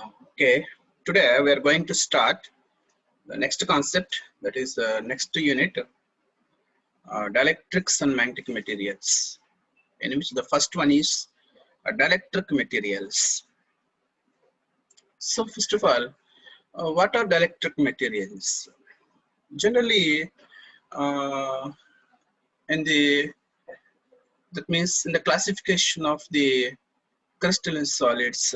Okay, today we are going to start the next concept, that is the next unit, dielectrics and magnetic materials, in which the first one is dielectric materials. So first of all, what are dielectric materials? Generally, uh, in the that means in the classification of the crystalline solids,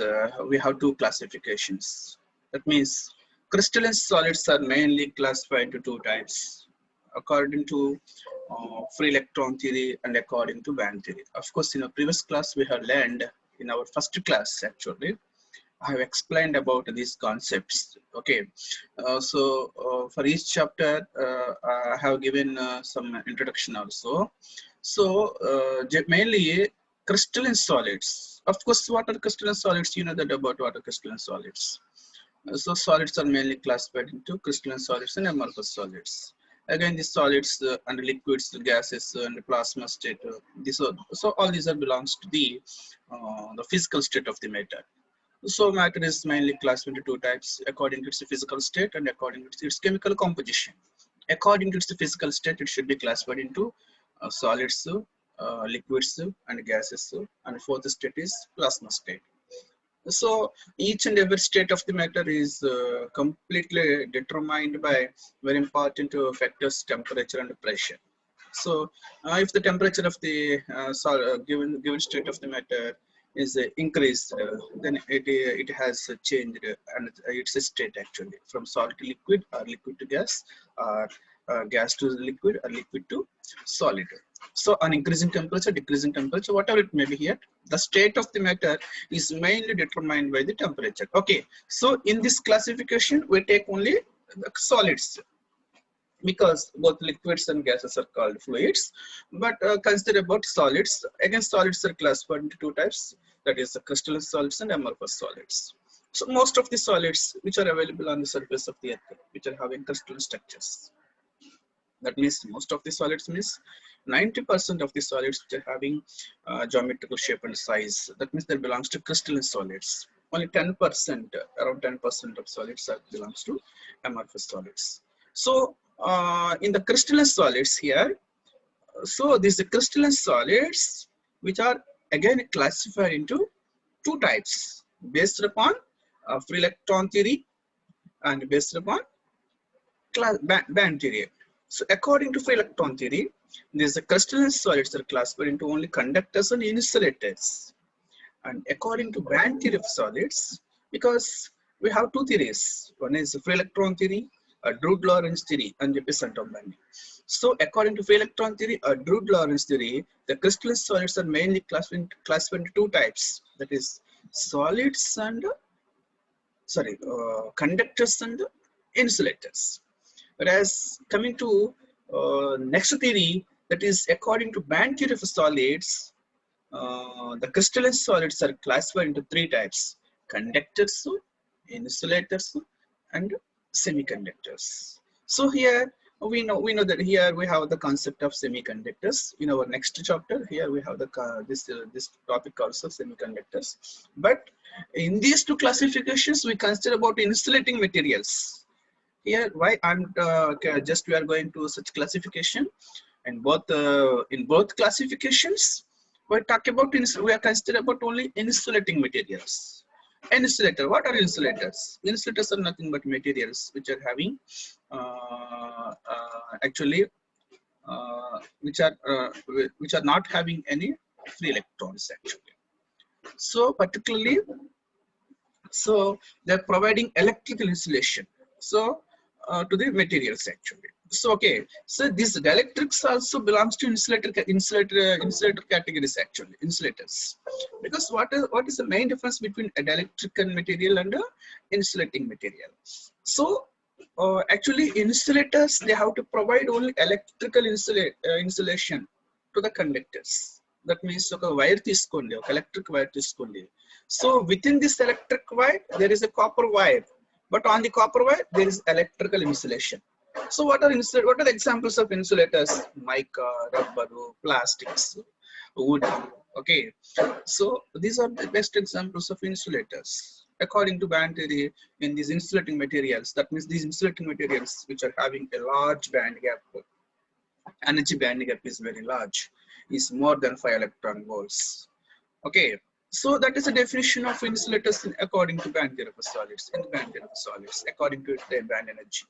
we have two classifications. That means crystalline solids are mainly classified into two types, according to free electron theory and according to band theory. Of course, in a previous class we have learned, in our first class actually, I have explained about these concepts. Okay, for each chapter, I have given some introduction also. So mainly crystalline solids. Of course, what are crystalline solids? You know that about what are crystalline solids. So solids are mainly classified into crystalline solids and amorphous solids. Again, these solids and liquids, gases, and plasma state. So all these are belongs to the physical state of the matter. So matter is mainly classified into two types, according to its physical state and according to its chemical composition. According to its physical state, it should be classified into solids, liquids, and gases, and fourth state is plasma state. So each and every state of the matter is completely determined by very important factors, temperature and pressure. So if the temperature of the given state of the matter is increased, then it has changed and its state actually from solid to liquid or liquid to gas, or gas to liquid or liquid to solid. So on increasing temperature, decreasing temperature, whatever it may be here, the state of the matter is mainly determined by the temperature. Okay, so in this classification we take only the solids, because both liquids and gases are called fluids. But consider about solids. Again, solids are classified into two types, that is the crystalline solids and amorphous solids. So most of the solids which are available on the surface of the earth, which are having crystalline structures, that means most of the solids means 90% of the solids which are having geometrical shape and size, that means that belongs to crystalline solids. Only 10%, around 10% of solids belongs to amorphous solids. So in the crystalline solids here, so these crystalline solids which are again classified into two types based upon free electron theory and based upon band theory. So according to free electron theory, these crystalline solids are classified into only conductors and insulators. And according to band theory of solids, because we have two theories, one is free electron theory, Drude-Lorentz theory, and epicenter bending. So according to free electron theory, Drude-Lorentz theory, the crystalline solids are mainly classified into two types, that is solids and conductors and insulators. Whereas coming to next theory, that is according to band theory of solids, the crystalline solids are classified into three types: conductors, insulators, and semiconductors. So here we know that here we have the concept of semiconductors. In our next chapter, here we have the this topic also, semiconductors. But in these two classifications, we consider about insulating materials. Here, why I'm just we are going to such classification, and in both classifications we talk about we are consider about only insulating materials. Insulator, what are insulators? Insulators are nothing but materials which are having actually which are not having any free electrons actually. So particularly, so they're providing electrical insulation to the materials actually. So okay, so this dielectrics also belongs to insulator categories actually, insulators. Because what is the main difference between a dielectric material and a insulating material? So actually insulators, they have to provide only electrical insulation to the conductors. That means ఒక wire తీసుకోండి, ఒక electric wire తీసుకోండి. So within this electric wire there is a copper wire, but on the copper wire there is electrical insulation. So what are the examples of insulators? Mica, rubber, plastics, wood. Okay, so these are the best examples of insulators. according to band theory in these insulating materials. That means these insulating materials which are having a large band gap, energy band gap is very large, is more than 5 electron volts. Okay, so that is the definition of insulators according to band theory of solids. In the band theory of solids, according to their band energy.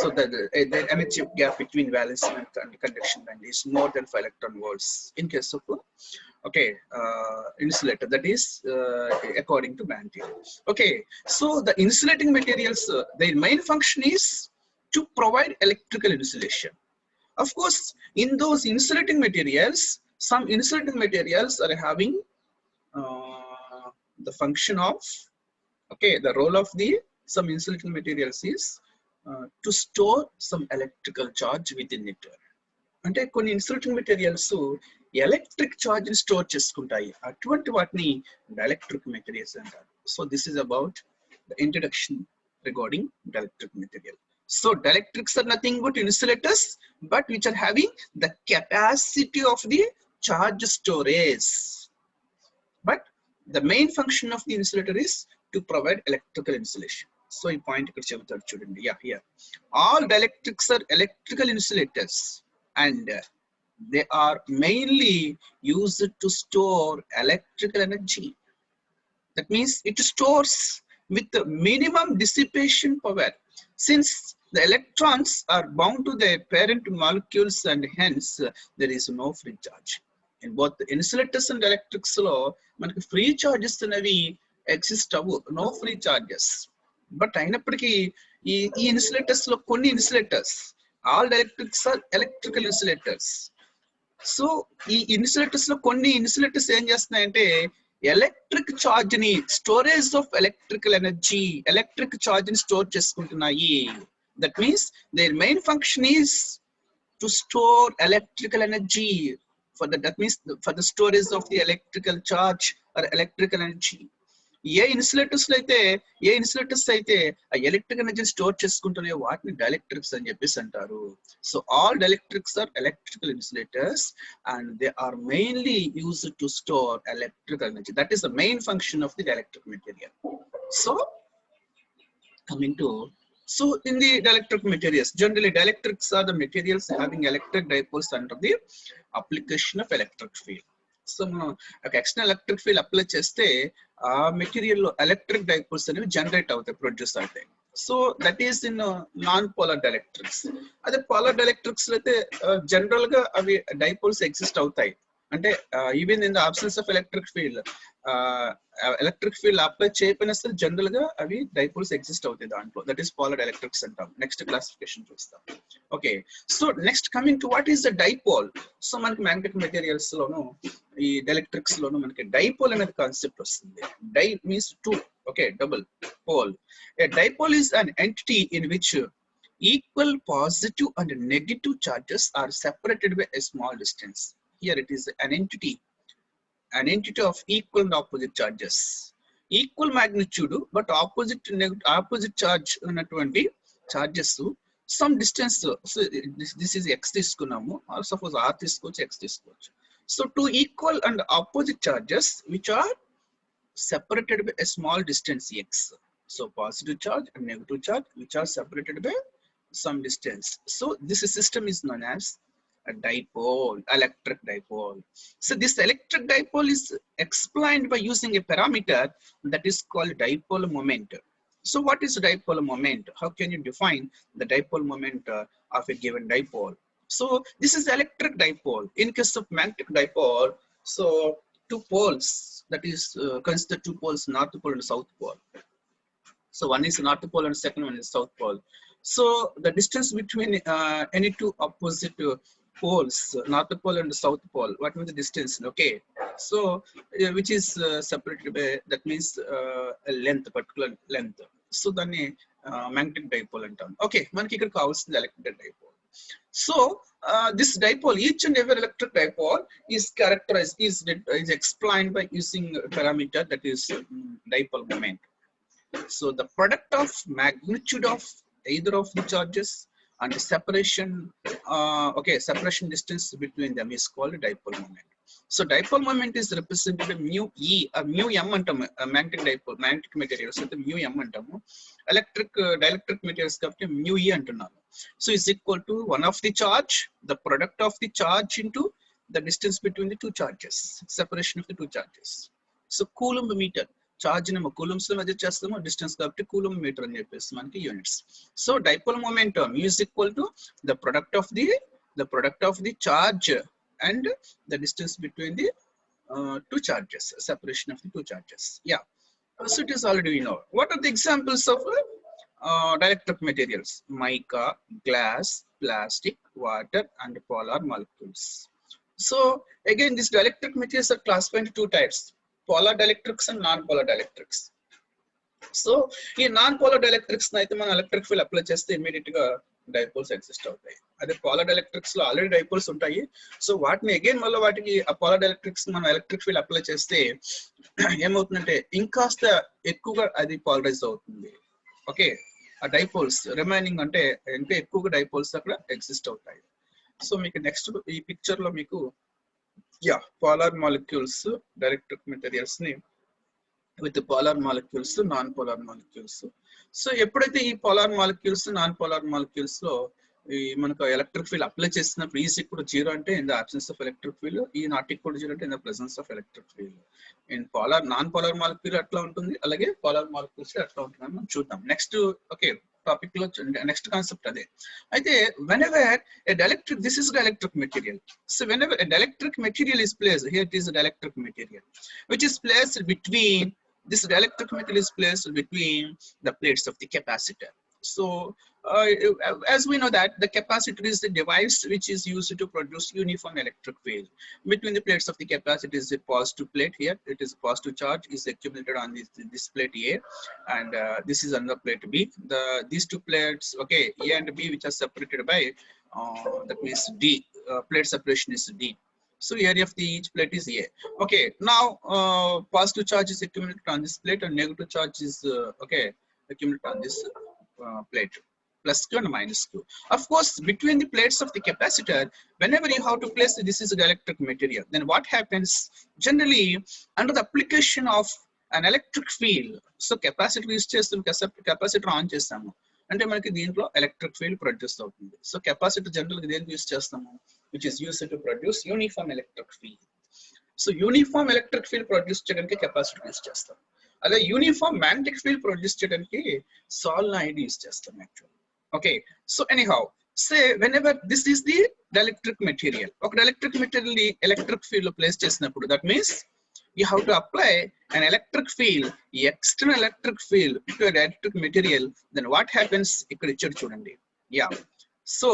So the energy gap between valence band and conduction band is more than 5 electron volts in case of insulator, that is according to band theory. Okay, so the insulating materials, their main function is to provide electrical insulation. Of course, in those insulating materials, some insulating materials are having the function of, okay, the role of the some insulating materials is to store some electrical charge within it. అంటే కొన్ని insulating materials electric charge ని store చేసుకుంటాయి, అటువంటి వాటిని dielectric materials అంటారు. So this is about the introduction regarding dielectric material. So dielectrics are nothing but insulators, but which are having the capacity of the charge storage. But the main function of the insulator is to provide electrical insulation. So ఈ point ఇక్కడ చెబుతారు చూడండి. Yeah, here all dielectrics are electrical insulators and they are mainly used to store electrical energy. That means it stores with the minimum dissipation power, since the electrons are bound to their parent molecules and hence there is no free charge. In both the insulators and electrics lo manaki free charges అనేవి exist అవ్వు, no free charges. But అయినప్పటికీ ఈ insulators లో కొన్ని insulators, all dielectrics are electrical insulators. So ఈ insulators లో కొన్ని insulators ఏం చేస్తున్నాయంటే ఎలక్ట్రిక్ ఛార్జ్ ని, storage of electrical energy, electric charge ని స్టోర్ చేసుకుంటున్నాయి. That means their main function is to store electrical energy for the, that means for the storage of the electrical charge or electrical energy. ఏ insulators అయితే ఆ electric energy store చేసుకుంటున్నాయో వాటిని dielectrics అని చెప్పేసి అంటారు. So all dielectrics are electrical insulators and they are mainly used to store electrical energy. That is the main function of the dielectric material. So coming to, so in the dielectric materials, generally dielectrics are the materials having electric dipoles under the application of electric field. So మనం ఒక external electric field apply చేస్తే ఆ material లో electric dipoles అనేవి generate అవుతాయి, produce అవుతాయి. So that is in non polar dielectrics. అదే polar dielectrics అయితే జనరల్ గా అవి డైపోల్స్ ఎగ్జిస్ట్ అవుతాయి. అంటే even in the absence of electric field apply చేయకపోయినా సరే జనరల్ గా అవి డైపోల్స్ ఎగ్జిస్ట్ అవుతాయి దాంట్లో. దట్ ఈస్ పోలార్ ఎలక్ట్రిక్స్ అంటాం. నెక్స్ట్ క్లాసిఫికేషన్ చూస్తాం. Okay, so next coming to what is the dipole. So మనకి మ్యాగ్నెటిక్ మెటీరియల్స్ లోను ఈ డైఎలక్ట్రిక్స్ లోను మనకి డైపోల్ అనేది కాన్సెప్ట్ వస్తుంది. Di means two, okay, double pole. A dipole is an entity in which equal positive and negative charges are separated by a small distance. Here it is an entity of equal and opposite charges, equal magnitude but opposite charge ఉన్నటువంటి charges some distance. So this is x తీసుకున్నాము, or suppose r తీసుకోవచ్చు, x తీసుకోవచ్చు. So two equal and opposite charges which are separated by a small distance x. So positive charge and negative charge which are separated by some distance. So this system is known as a dipole, electric dipole. So this electric dipole is explained by using a parameter that is called dipole moment. So what is dipole moment? How can you define the dipole moment of a given dipole? So this is electric dipole. In case of magnetic dipole, so two poles, that is consider two poles, north pole and south pole. So one is north pole and second one is south pole. So the distance between any two opposite poles, north pole and south pole, what was the distance? Okay, so which is separated by, that means a length, particular length. So then magnetic dipole antam. Okay, manaki ikkada kavalsindi electric dipole. So this dipole, each and every electric dipole is characterized, is explained by using a parameter that is dipole moment. So the product of magnitude of either of the charges and separation, separation distance between them is called dipole moment. So dipole moment is represented by mu E, mu M antamu, magnetic dipole, magnetic materials అయితే mu M అంటాము. Dielectric materials కాబట్టి mu E అంటున్నాము. So is equal to one of the charge, the product of the charge into the distance between the two charges, separation of the two charges. So coulomb meter, charge నేమో coulombs లో measure చేస్తాము, distance కాబట్టి coulomb meter అని చెప్పేసి మనకి units. So dipole momentum is equal to the product of the charge and the distance between the two charges, separation of the two charges. Yeah, so it is already we know. What are the examples of dielectric materials? Mica, glass, plastic, water, and polar molecules. So again, these dielectric materials are classified into two types: polar dielectrics and non-polar dielectrics. So ఈ non polar dielectrics అయితే మనం electric field apply చేస్తే immediate గా dipoles exist అవుతాయి. అదే polar dielectrics లో already dipoles ఉంటాయి. So వాటిని అగైన్ మళ్ళీ వాటికి ఆ పోలార్ డైఎలక్ట్రిక్స్ మనం ఎలక్ట్రిక్ ఫీల్డ్ అప్లై చేస్తే ఏమవుతుందంటే ఇంకాస్త ఎక్కువగా అది పోలరైజ్ అవుతుంది. ఓకే, ఆ డైపోల్స్ రిమైనింగ్ అంటే ఇంకా ఎక్కువగా డైపోల్స్ అక్కడ ఎగ్జిస్ట్ అవుతాయి. సో మీకు నెక్స్ట్ ఈ పిక్చర్ లో మీకు పోలార్ మాలిక్యూల్స్ డైఎలక్ట్రిక్ మెటీరియల్స్ ని with polar molecules, non-polar molecules. So ఎప్పుడైతే ఈ polar molecules, non-polar molecules లో ఈ మనకు ఎలక్ట్రిక్ ఫీల్డ్ అప్లై చేసినప్పుడు ఈజ్ ఈక్వల్ టు 0 అంటే in the absence of electric field, ఈ నాట్ ఈక్వల్ టు 0 అంటే in the presence of electric field. In non polar molecule అట్లా ఉంటుంది, అలాగే పోలార్ మాలిక్యూల్స్ అట్లా ఉంటుంది అని మనం చూద్దాం నెక్స్ట్. ఓకే, టాపిక్ లో నెక్స్ట్ కాన్సెప్ట్ అదే. అయితే whenever a dielectric, this is dielectric material. So whenever a dielectric material is placed, here it is a dielectric material which is placed between, this dielectric material is placed between the plates of the capacitor. So as we know that the capacitor is the device which is used to produce uniform electric field between the plates of the capacitor. Is a positive plate, here it is positive charge is accumulated on this plate A, and this is another plate B. These two plates, okay, A and B, which are separated by that means D, plate separation is D. So area of each plate is A. Okay, now positive charge is accumulated on this plate and negative charge is accumulated on this plate, plus Q and minus Q. Of course, between the plates of the capacitor, whenever you have to place this is a dielectric material, then what happens generally under the application of an electric field, so capacitor use చేస్తాం, capacitor on చేస్తాము అంటే మనకి దీంట్లో electric field produce అవుతుంది. So capacitor general గా దేనికి use చేస్తాము, which is use to produce uniform electric field. So uniform electric field produce చేయడానికి కెపాసిటర్ యూస్ చేస్తాం. అదే యూనిఫామ్ మ్యాగ్నెటిక్ ఫీల్డ్ ప్రొడ్యూస్ చేయడానికి సాలినాయిడ్ యూస్ చేస్తాం actually. Okay, so anyhow say whenever this is the dielectric material, ఒక dielectric material ని electric field లో place చేసినప్పుడు that means you have to apply an electric field, external electric field to a dielectric material. Then what happens ikkada ichadu chudandi. Yeah, so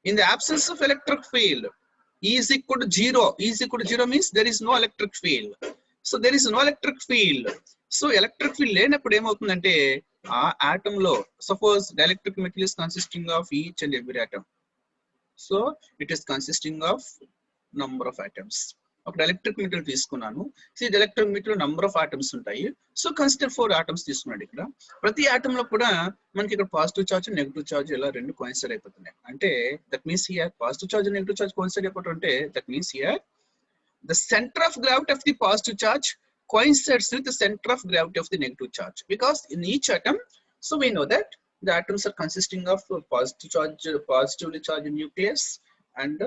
in the absence of electric field, E is equal to 0. E is equal to 0 means there is no electric field. So there is no electric field. So electric field lenappudu em avutundante aa atom lo, suppose dielectric material is consisting of each and every atom, so it is consisting of number of atoms. ఒక dielectric material తీసుకున్నాను, so dielectric material number of atoms ఉంటాయి. So consider 4 atoms తీసుకున్నాడు. ఇక్కడ ప్రతి atom లో కూడా మనకి ఇక్కడ పాజిటివ్ చార్జ్ నెగిటివ్ చార్జ్ ఇలా రెండు కోయిన్సైడ్ అయిపోతున్నాయి. అంటే that means here positive charge negative charge coincide అయిపోవడం అంటే that means here the centre of gravity of the positive charge coincides with the center of gravity of the negative charge, because in each atom, so we know that the atoms are consisting of positively charged nucleus and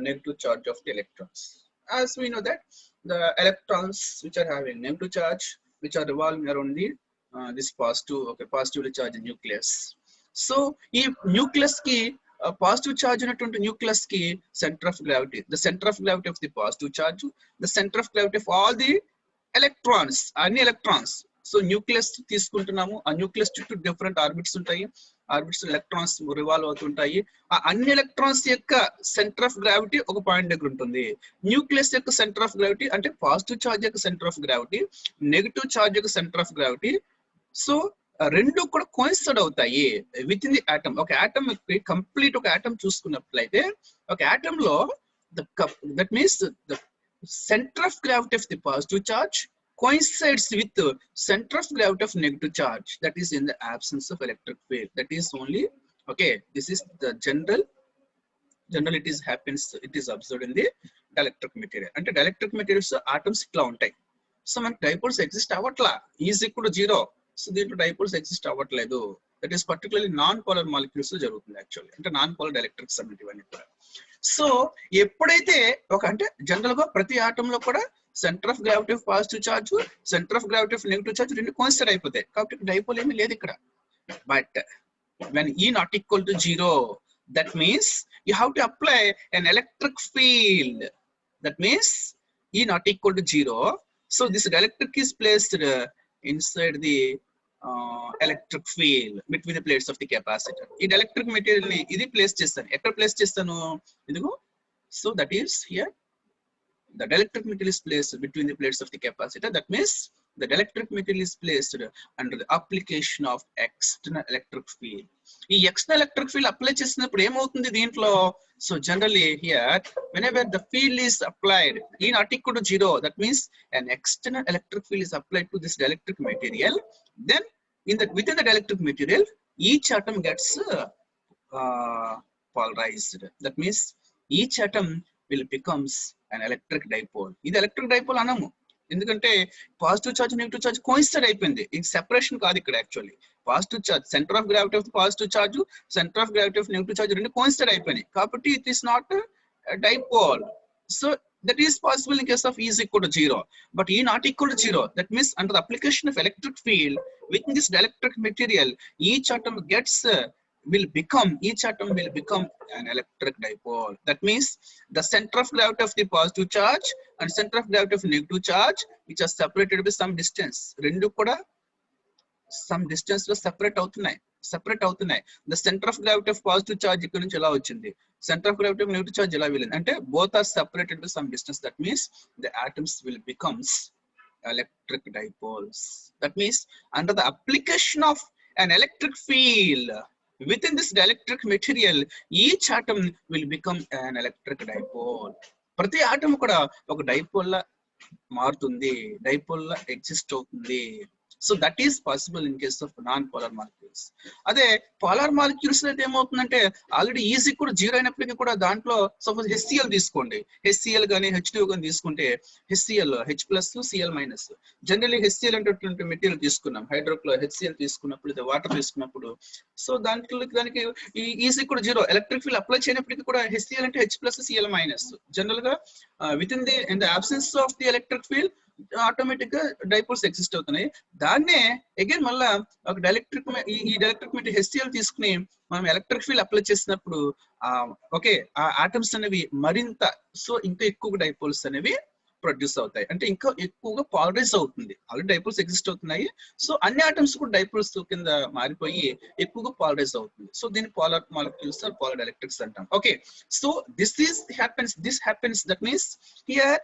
negative charge of the electrons. As we know that the electrons which are having negative charge, which are revolving around the this positively charged nucleus. So if nucleus ki positive charge ఉన్నటువంటి nucleus ki center of gravity, the center of gravity of the positive charge, the center of gravity of all the electrons, అన్ని electrons. So nucleus తీసుకుంటున్నాము, ఆ nucleus చుట్టూ different orbits ఉంటాయి, orbits electrons revolve అవుతుంటాయి. ఆ అన్ని electrons యొక్క centre of gravity ఒక పాయింట్ దగ్గర ఉంటుంది. న్యూక్లియస్ యొక్క సెంటర్ ఆఫ్ గ్రావిటీ అంటే పాజిటివ్ చార్జ్ యొక్క centre of gravity, negative charge యొక్క సెంటర్ ఆఫ్ గ్రావిటీ. సో రెండు కూడా కోయిన్సైడ్ అవుతాయి విత్ ఇన్ ది ఆటమ్. ఒక ఆటమ్ కంప్లీట్ ఒక ఆటమ్ చూసుకున్నట్లయితే ఒక ఆటమ్ లో that means the center of gravity of the positive charge coincides with the center of gravity of negative charge, that is in the absence of electric field. That is only, okay, this is the general it is happens, it is observed in the dielectric material. అంటే dielectric materials atoms ఇట్లా ఉంటాయి. So మనకి dipoles exist అవ్వట్లా, is equal to 0. So దీంట్లో dipoles exist అవ్వట్లేదు. That is particularly non polar molecules జరుగుతుంది actually, అంటే non polar dielectrics అన్నట్టు ఇవన్నీ కూడా. సో ఎప్పుడైతే అంటే జనరల్ గా ప్రతి ఆటమ్ లో కూడా centre of gravity of positive charge, centre of gravity of negative charge రెండు కాన్స్టెంట్ అయిపోతాయి, కాబట్టి డైపోల్ ఏమీ లేదు ఇక్కడ. But when E not equal to 0, that means you have to apply an electric field. That means E not equal to 0. So this electric is placed inside the electric field between the plates of the capacitor. This electric material ni idi place chestanu. Ekkada place chestanu? Idigo. So that is here. The electric material is placed between the plates of the capacitor. That means the electric material is placed under the application of external electric field. ఈ external electric field apply చేసినప్పుడు ఏమవుతుంది దీంట్లో? So generally here, whenever the field is applied, E not equal to 0, that means an external electric field is applied to this dielectric material. Then within the dielectric material, each atom gets polarized. That means each atom will becomes an electric dipole. ఇది electric dipole అనము, ఎందుకంటే positive charge negative charge coincide అయిపోయింది. ఇది separation కాదు ఇక్కడ actually. Positive charge, centre of gravity of positive charge, centre of gravity of negative charge రెండు coincide అయిపోయినాయి, కాబట్టి it is not dipole. So that is possible in case of E is equal to 0, but E not equal to 0. That means under the application of electric field within this dielectric material, each atom will become an electric dipole. That means the center of gravity of the positive charge and center of gravity of negative charge, which are separated by some distance, rendu kuda some distance lo separate అవుతున్నాయి. The center of gravity of positive charge ఇక్కడ నుంచి ఎలా వచ్చింది, center of gravity of negative charge ఎలా వెళ్ళింది అంటే both are separated by some distance. That means the atoms will becomes electric dipoles. That means under the application of an electric field within this dielectric material, each atom will become an electric dipole. ప్రతి atom కూడా ఒక dipole లా మారుతుంది, dipole లా exist అవుతుంది. So that is possible in case of non polar molecules. అదే polar molecules అయితే ఏమవుతుందంటే already easy కూడా 0 అయినప్పటికీ కూడా దాంట్లో సపోజ్ HCl తీసుకోండి, HCl కానీ H2 కానీ తీసుకుంటే HCl H+Cl-. జనరల్లీ HCl అనేటువంటి మెటీరియల్ తీసుకున్నాం, హైడ్రోక్లో HCl తీసుకున్నప్పుడు లేదా వాటర్ తీసుకున్నప్పుడు, సో దానికి ఈజీ కూడా 0 ఎలక్ట్రిక్ ఫీల్డ్ అప్లై చేయనప్పటికీ కూడా HCl అంటే H+Cl-. జనరల్ గా with in the absence of the electric field automatic గా డైపోల్స్ ఎగ్జిస్ట్ అవుతున్నాయి. దాన్నే అగైన్ మళ్ళా ఒక డైఎలక్ట్రిక్ మెటీరియల్ HCl తీసుకుని మనం ఎలక్ట్రిక్ ఫీల్డ్ అప్లై చేసినప్పుడు ఓకే ఆ ఆటమ్స్ అనేవి మరింత ఇంకా ఎక్కువ డైపోల్స్ అనేవి ప్రొడ్యూస్ అవుతాయి, అంటే ఇంకా ఎక్కువగా పాలరైజ్ అవుతుంది. ఆల్రెడీ డైపోల్స్ ఎగ్జిస్ట్ అవుతున్నాయి, సో అన్ని ఆటమ్స్ కూడా డైపోల్స్ కింద మారిపోయి ఎక్కువగా పాలరైజ్ అవుతుంది. సో దీన్ని polar molecules or polar dielectrics అంటాం. Okay, so this happens. That means here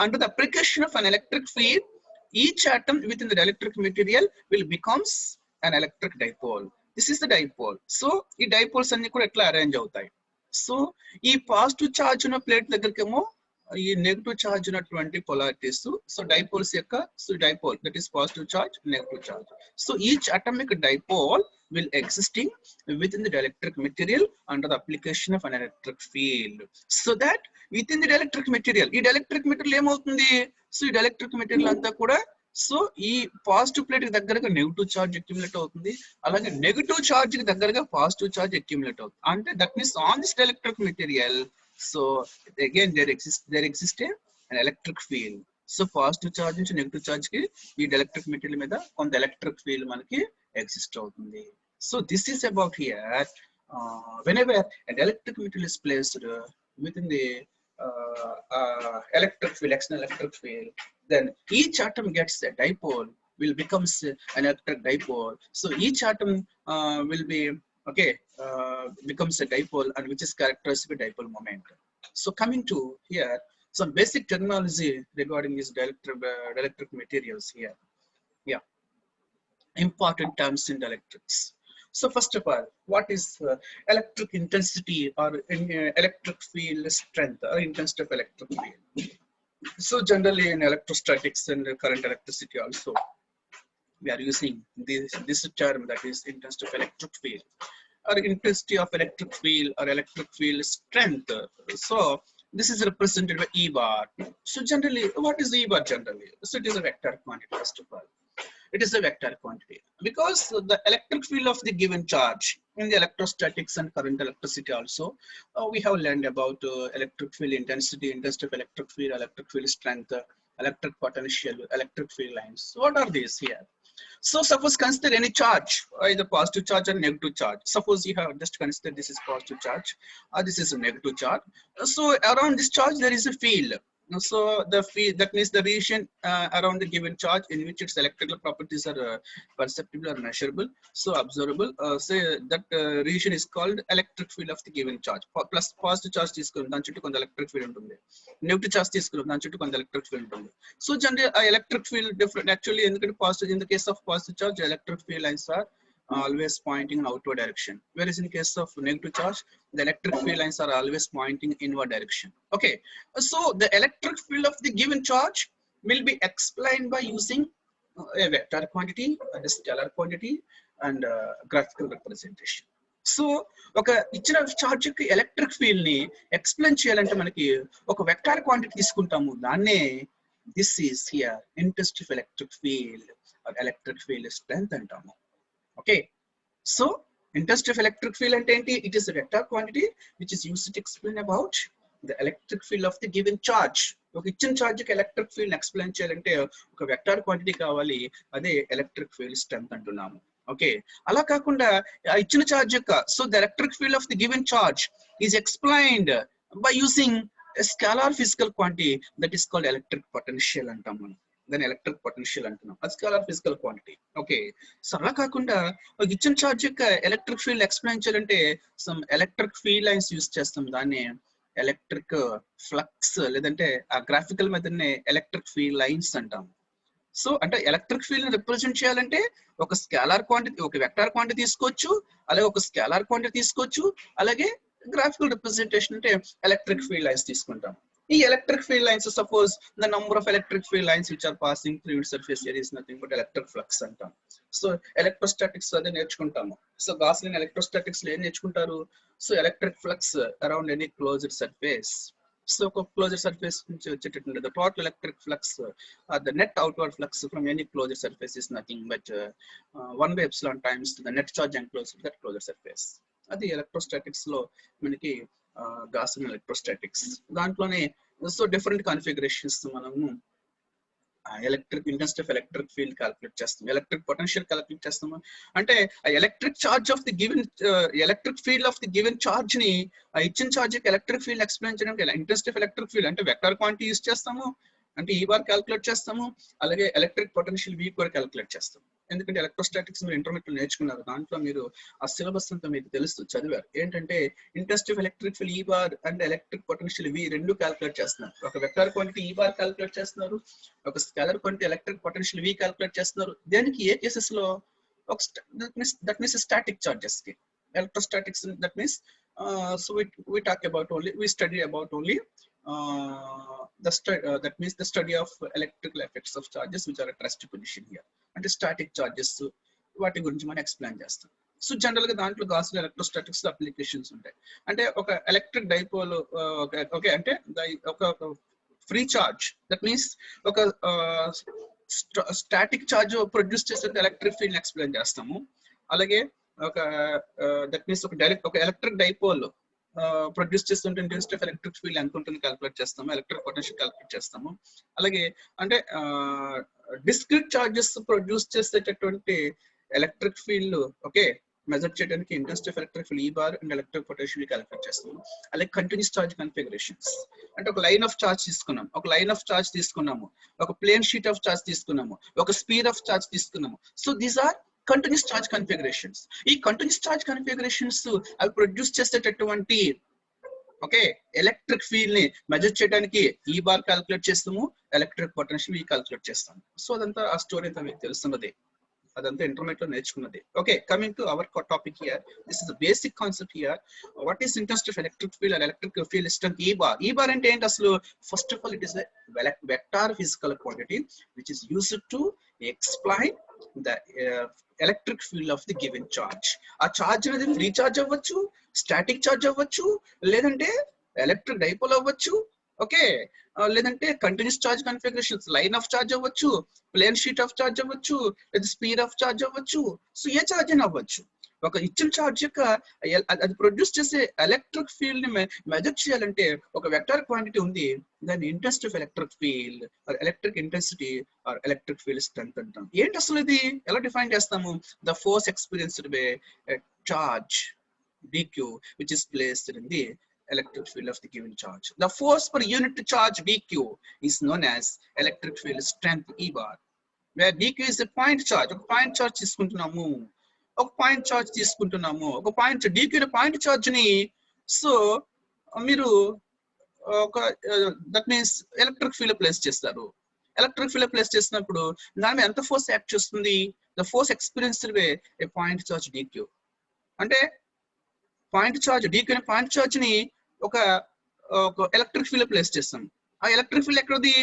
under the application of an electric field, each atom within the dielectric material will becomes an electric dipole. This is the dipole. So ఈ dipoles అన్ని కూడా ఎట్లా arrange అవుతాయి? So ఈ positive charge ఉన్న plate దగ్గరకేమో ఈ negative charge ఉన్నటువంటి polarities, so dipoles యొక్క dipole that is positive charge, negative charge. So each atomic dipole will existing within the dielectric material under the application of an electric field. So that within the dielectric material, ఈ dielectric material ఏమవుతుంది? So ఈ dielectric material అంతా కూడా so ఈ positive plate కి దగ్గరగా negative charge accumulate అవుతుంది, అలాగే నెగిటివ్ చార్జ్ కి దగ్గరగా పాజిటివ్ చార్జ్ అక్యుములేట్ అవుతుంది. అంటే that means on this dielectric material, so again there exists an electric field. So positive charge నుంచి నెగిటివ్ చార్జ్ కి ఈ dielectric material మీద కొంత ఎలక్ట్రిక్ ఫీల్డ్ మనకి ఎగ్జిస్ట్ అవుతుంది. So this is about here. Whenever an electric material is placed within the electric field, external electric field, then each atom gets a dipole, will becomes an electric dipole. So each atom will be becomes a dipole, and which is characterized by dipole moment. So coming to here, some basic terminology regarding these dielectric materials here. Yeah, important terms in dielectrics. So first of all, what is electric intensity or electric field strength or intensity of electric field? So generally in electrostatics and current electricity also, we are using this term, that is intensity of electric field or intensity of electric field or electric field strength. So This is represented by E bar. So generally, what is E bar generally? So it is a vector quantity first of all. It is a vector quantity because the electric field of the given charge in the electrostatics and current electricity also we have learned about electric field intensity, intensity of electric field strength, electric potential, electric field lines. So what are these here? So suppose consider any charge, either positive charge or negative charge. Suppose you have just consider this is positive charge or this is a negative charge. So around this charge there is a field. So the field, that means the region around the given charge in which its electrical properties are perceptible or measurable, so observable. Say that region is called electric field of the given charge. Plus positive charge తీసుకున్నాం దాని చుట్టూ కొంత electric field ఉంటుంది, negative charge తీసుకున్నాం దాని చుట్టూ కొంత electric field ఉంటుంది. So generally electric field different actually ఎందుకంటే positive, in the case of positive charge electric field lines are always pointing in outward direction, whereas in case of negative charge the electric field lines are always pointing inward direction. Okay, so the electric field of the given charge will be explained by using a vector quantity, a scalar quantity, and graphical representation. So ఒక ఇచ్చిన charge కి electric field ని explain చేయాలంటే మనకి ఒక vector quantity తీసుకుంటాము, దాన్నే this is here intensity of electric field or electric field strength అంటాము. Okay, so intensity of electric field అంటే ఏంటి? It is vector quantity which is used to explain about the electric field of the given charge. ఒక ఇచ్చిన charge కి electric field explain చేయాలంటే ఒక vector quantity కావాలి, అదే ఎలక్ట్రిక్ ఫీల్డ్ స్ట్రెంగ్త్ అంటున్నాము. ఓకే, అలా కాకుండా ఇచ్చిన చార్జ్ యొక్క so the electric field of the given charge is explained by using scalar physical quantity that is called electric potential అంటాం మనం. దాని ఎలక్ట్రిక్ పొటెన్షియల్ అంటున్నాం, అది scalar physical quantity. Okay, so అలా కాకుండా ఒక ఇచ్చిన చార్జ్ యొక్క ఎలక్ట్రిక్ ఫీల్డ్ ఎక్స్ప్లెయిన్ చేయాలంటే some electric field lines use చేస్తాం, దాన్ని ఎలక్ట్రిక్ ఫ్లక్స్ లేదంటే ఆ గ్రాఫికల్ మెథడ్ని ఎలక్ట్రిక్ ఫీల్డ్ లైన్స్ అంటాం. సో అంటే ఎలక్ట్రిక్ ఫీల్డ్ ని రిప్రజెంట్ చేయాలంటే ఒక స్కేలార్ క్వాంటిటీ, ఒక వెక్టార్ క్వాంటిటీ తీసుకోవచ్చు, అలాగే ఒక స్కేలార్ క్వాంటిటీ తీసుకోవచ్చు, అలాగే గ్రాఫికల్ రిప్రజెంటేషన్ అంటే ఎలక్ట్రిక్ ఫీల్డ్ లైన్స్ తీసుకుంటాం. ఈ electric field lines suppose the number of electric field lines which are passing through its surface area is nothing but electric flux అంటాం. So electrostatics అదే నేర్చుకుంటాము. So గాస్లిన్ electrostatics లో ఏం నేర్చుకుంటారు? So electric flux around any closed surface. So ఒక closed surface నుంచి వచ్చేటటువంటి the total electric flux the net outward flux from any closed surface is nothing but 1 by epsilon times the net charge enclosed that closed surface. అది electrostatics లో మనకి గాస్లిన్ electrostatics దాంట్లోనే so different configurations మనము electric intensity of electric field calculate చేస్తాం, electric potential calculate చేస్తాము. అంటే electric charge of the given electric field of the given charge ని ఇచ్చిన చార్జ్ కి ఎలక్ట్రిక్ ఫీల్డ్ ఎక్స్ప్లెయిన్ చేయడానికి ఇంటెన్సిటీ ఆఫ్ ఎలక్ట్రిక్ ఫీల్డ్ అంటే vector quantity use చేస్తాము, అంటే ఈ బార్ క్యాలిక్యులేట్ చేస్తాము, అలాగే ఎలక్ట్రిక్ పొటెన్షియల్ వి కూడా క్యాలిక్యులేట్ చేస్తాం. ఎందుకంటే ఎలక్ట్రోస్టాటిక్స్ మీరు ఇంటర్మీడియట్ లో నేర్చుకున్నారు, దాంట్లో మీరు ఆ సిలబస్ అంతా మీకు తెలుస్తూ చదివారు. ఏంటంటే ఇంట్రెస్ట్ ఆఫ్ ఎలక్ట్రిక్ ఫీల్డ్ ఈ బార్ అండ్ ఎలక్ట్రిక్ పొటెన్షియల్ వి రెండు క్యాలిక్యులేట్ చేస్తున్నారు. ఒక వెక్టర్ క్వాంటిటీ ఈ బార్ క్యాలిక్యులేట్ చేస్తున్నారు, ఒక స్కేలర్ క్వాంటిటీ ఎలక్ట్రిక్ పొటెన్షియల్ వి క్యాలిక్యులేట్ చేస్తున్నారు. దేనికి ఏ కేసెస్ లో ఒక దట్ మీన్స్ స్టాటిక్ చార్జెస్ కి electrostatics that means so we talk about only we study about only that means the study of electrical effects of charges which are at rest position here అంటే static charges వాటి గురించి మనం explain చేస్తాం. So general గా దాంట్లో గాస్లిన్ electrostatics applications ఉంటాయి. అంటే ఒక ఎలక్ట్రిక్ డైపోల్ ఓకే అంటే ఒక ఫ్రీ చార్జ్ దట్ మీన్స్ ఒక స్టాటిక్ చార్జ్ ప్రొడ్యూస్ చేసే ఎలక్ట్రిక్ ఫీల్డ్ ఎక్స్ప్లెయిన్ చేస్తాము. అలాగే ఒక దట్ మీన్స్ ఒక ఎలక్ట్రిక్ డైపోల్ ప్రొడ్యూస్ చేస్తుంటే ఇంటెన్సిటీ ఆఫ్ ఎలక్ట్రిక్ ఫీల్డ్ ఎంత ఉంటుంది క్యాలిక్యులేట్ చేస్తాము, ఎలక్ట్రిక్ పొటెన్షియల్ క్యాలిక్యులేట్ చేస్తాము. అలాగే అంటే డిస్క్రీట్ చార్జెస్ ప్రొడ్యూస్ చేసేటటువంటి ఎలక్ట్రిక్ ఫీల్డ్ ఓకే మెజర్ చేయడానికి ఇంటెన్సిటీ ఆఫ్ ఎలక్ట్రిక్ ఫీల్డ్ ఈ bar and electric potential calculate చేస్తాము. అలాగే కంటిన్యూస్ చార్జ్ కన్ఫిగరేషన్స్ అంటే ఒక లైన్ ఆఫ్ చార్జ్ తీసుకున్నాము, ఒక లైన్ ఆఫ్ చార్జ్ తీసుకున్నాము, ఒక ప్లేన్ షీట్ ఆఫ్ చార్జ్ తీసుకున్నాము, ఒక స్పీడ్ ఆఫ్ చార్జ్ తీసుకున్నాము. So these are continuous charge configurations. ఈ కంటిన్యూస్ చార్జ్ కన్ఫిగరేషన్స్ అవి ప్రొడ్యూస్ చేసేటటువంటి ఓకే ఎలక్ట్రిక్ ఫీల్డ్ ని మెజర్ చేయడానికి ఈ బార్ క్యాలిక్యులేట్ చేస్తాము, ఎలక్ట్రిక్ పొటెన్షియల్ ఈ క్యాలిక్యులేట్ చేస్తాము. సో అదంతా ఆ స్టోరీ అంతా మీకు తెలుస్తున్నది, అదంతా ఇంటర్మీడియట్ లో నేర్చుకున్నది. Okay, coming to our topic here, this is the basic concept here. What is interest of electric field and electric field strength ఈ బార్. ఈ బార్ అంటే ఏంటి అసలు? First of all it is vector physical quantity which is used to explain the electric field of the given charge. ఆ charge అనేది free charge అవ్వచ్చు, static charge అవ్వచ్చు, లేదంటే ఎలక్ట్రిక్ డైపోల్ అవ్వచ్చు, ఓకే, లేదంటే continuous charge configurations, line of charge అవ్వచ్చు, plane sheet of charge అవ్వచ్చు, లేదా స్పీర్ ఆఫ్ చార్జ్ అవ్వచ్చు. సో ఏ చార్జ్ అయినా అవ్వచ్చు. ఒక ఇచ్చిన చార్జ్ యొక్క అది ప్రొడ్యూస్ చేసే ఎలక్ట్రిక్ ఫీల్డ్ ని మెజర్ చేయాలంటే ఒక వెక్టర్ క్వాంటిటీ ఉంది, దాని intensity of electric field or electric intensity or electric field strength అంటాం. ఏంటి అసలు ఇది ఎలా డిఫైన్ చేస్తాము? The force experienced by charge dq which is placed in the electric field of the given charge. The force per unit charge dq is known as electric field strength E bar, where dq is a point charge. ఒక point charge తీసుకుంటున్నాము, ఒక point charge తీసుకుంటున్నాము, ఒక point dq ని point charge ని, so మీరు ఒక that means electric field place చేస్తారు. ఎలక్ట్రిక్ ఫీల్డ్ ప్లేస్ చేసినప్పుడు దాని మీద ఎంత ఫోర్స్ యాక్ట్ చేస్తుంది? The force experienced by A point charge dq. అంటే పాయింట్ చార్జ్ dq అనే పాయింట్ చార్జ్ ని ఒక ఎలక్ట్రిక్ ఫీల్డ్ ప్లేస్ చేస్తాం. ఆ ఎలక్ట్రిక్ ఫీల్డ్ ఎక్కడది?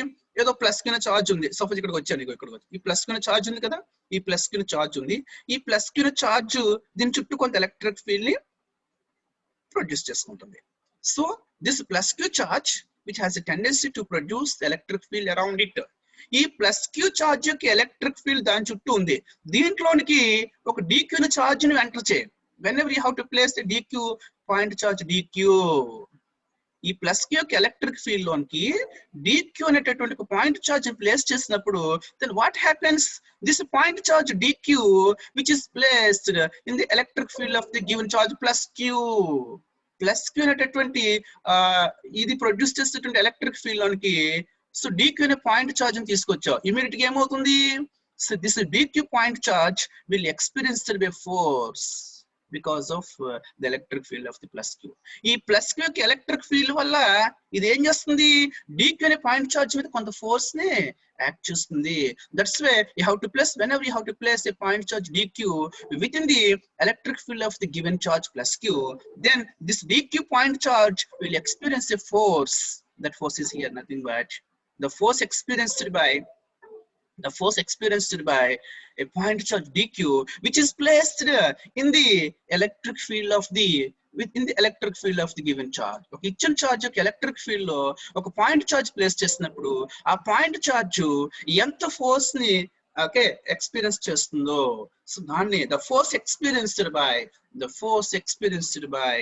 ఏదో ప్లస్ కింద చార్జ్ ఉంది. సపోజ్ ఇక్కడికి వచ్చాను, ఇక్కడికి వచ్చి ఈ ప్లస్ కింద చార్జ్ ఉంది కదా, ఈ ప్లస్ కింద చార్జ్ ఉంది. ఈ ప్లస్ కింద చార్జ్ దీని చుట్టూ కొంత ఎలక్ట్రిక్ ఫీల్డ్ ని ప్రొడ్యూస్ చేసుకుంటుంది. So this plus Q charge which has a tendency to produce electric field around it. ఈ ప్లస్ క్యూ చార్జ్ యొక్క ఎలక్ట్రిక్ ఫీల్డ్ దాని చుట్టూ ఉంది. దీంట్లోనికి ఒక dq ని చార్జ్ ని ఎంటర్ చేయి. Whenever you have to place the dq point charge dq, ఈ ప్లస్ q యొక్క ఎలక్ట్రిక్ ఫీల్డ్ లోనికి dq అనేటటువంటి ఒక పాయింట్ చార్జ్ ప్లేస్ చేసినప్పుడు then what happens? This point charge dq which is placed in the electric field of the given charge plus q. Plus q అనేటటువంటి ఇది produce చేసేటువంటి electric field లోనికి so dq అనే point charge ని తీసుకొచ్చావు. Immediate గా ఏమవుతుంది? So this dq point charge will experience the force because of the electric field of the plus q. ఈ ప్లస్ q యొక్క ఎలక్ట్రిక్ ఫీల్డ్ వల్ల ఇది ఏం చేస్తుంది? dq అనే పాయింట్ చార్జ్ మీద కొంత ఫోర్స్ ని యాక్ట్ చేస్తుంది. That's way you have to place, whenever you have to place a point charge dq within the electric field of the given charge plus q, then this dq point charge will experience a force. That force is here nothing but the force experienced by a point charge dq which is placed in the electric field of the within the electric field of the given charge. ఒక ఇచ్చిన charge యొక్క electric field లో ఒక point charge place చేసినప్పుడు ఆ point charge ఎంత force ని okay experience చేస్తుందో సో దాన్ని the force experienced by